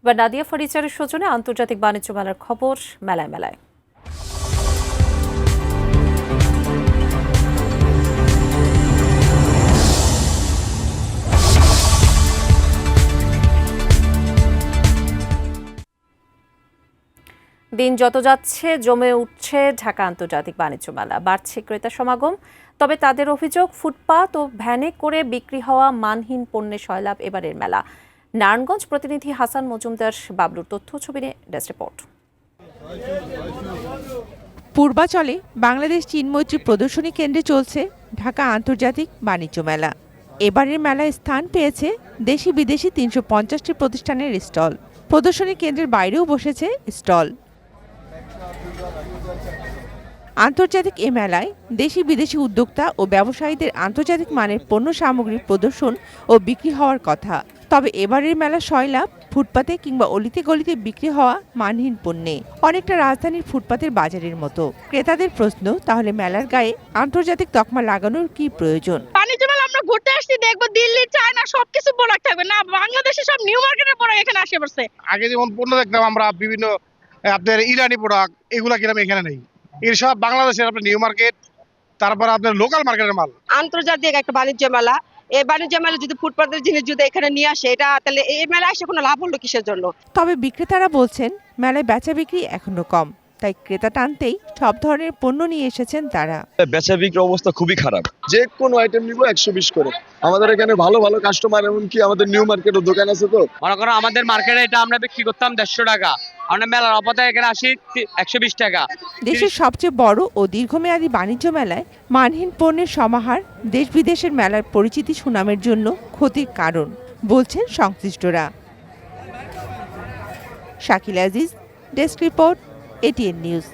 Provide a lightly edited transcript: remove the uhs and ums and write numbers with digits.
এবার নাদিয়া ফার্নিচারের সৌজন্যে আন্তর্জাতিক বাণিজ্য মেলার খবর মেলায় মেলায়। দিন যত যাচ্ছে জমে উঠছে ঢাকা আন্তর্জাতিক বাণিজ্য মেলা, বাড়ছে ক্রেতা সমাগম। তবে তাদের অভিযোগ, ফুটপাত ও ভ্যানে করে বিক্রি হওয়া মানহীন পণ্যের সয়লাভ এবারের মেলা। নারায়ণগঞ্জ প্রতিনিধি হাসান মজুমদার বাবলুর তথ্য ছবি নিয়ে ডেস্ক রিপোর্ট। পূর্বাচলে বাংলাদেশ চীন মৈত্রী প্রদর্শনী কেন্দ্রে চলছে ঢাকা আন্তর্জাতিক বাণিজ্য মেলা। এবারের মেলায় স্থান পেয়েছে দেশি বিদেশি ৩৫০টি প্রতিষ্ঠানের স্টল। প্রদর্শনী কেন্দ্রের বাইরেও বসেছে স্টল। আন্তর্জাতিক এ মেলায় দেশি বিদেশি উদ্যোক্তা ও ব্যবসায়ীদের আন্তর্জাতিক মানের পণ্য সামগ্রীর প্রদর্শন ও বিক্রি হওয়ার কথা। তবে এবারের মেলা সয়লাভ ফুটপাতে কিংবা অলিতে গলিতে বিক্রি হওয়া মানহীন পণ্যে, অনেকটা রাজধানীর ফুটপাতের বাজারের মতো। ক্রেতাদের প্রশ্ন, তাহলে মেলার গায়ে আন্তর্জাতিক তকমা লাগানোর কি প্রয়োজন? বাণিজ্য মেলা আমরা ঘুরতে আসছি, দেখবো দিল্লি চায়না সবকিছু প্রোডাক্ট থাকবে না, বাংলাদেশে সব নিউ মার্কেটের প্রোডাক্ট এখানে আসে পড়ছে। আগে যেমন পণ্য দেখতাম আমরা বিভিন্ন আপনার ইরানি প্রোডাক্ট, এগুলা কিরাম এখানে নেই। এর সব বাংলাদেশের আপনার নিউ মার্কেট, তারপর আপনার লোকাল মার্কেটের মাল। আন্তর্জাতিক একটা বাণিজ্য মেলা, এই বাণিজ্য মেলা যদি ফুটপাতের জিনিস যদি এখানে নিয়ে আসে, এটা তাহলে এই মেলা এসে কোনো লাভ হলো কিসের জন্য? তবে বিক্রেতারা বলছেন মেলায় বেচা বিক্রি এখনো কম, তাই ক্রেতা টানতেই সব ধরনের পণ্য নিয়ে এসেছেন তারা। বেচা বিক্রির অবস্থা খুবই খারাপ, যে কোনো আইটেম নিব 120 করে। আমাদের এখানে ভালো ভালো কাস্টমার, এমনকি আমাদের নিউ মার্কেটের দোকান আছে। তো মনে করো আমাদের মার্কেটে এটা আমরা বিক্রি করতাম 150 টাকা, আমরা মেলার অপতায় এখানে আসি 120 টাকা। দেশের সবচেয়ে বড় ও দীর্ঘমেয়াদী বাণিজ্য মেলায় মানহীন পণ্যের সমাহার দেশ বিদেশের মেলার পরিচিতি সুনামের জন্য ক্ষতির কারণ বলছেন সংশ্লিষ্টরা। Shakil Aziz, desk report, ATN news.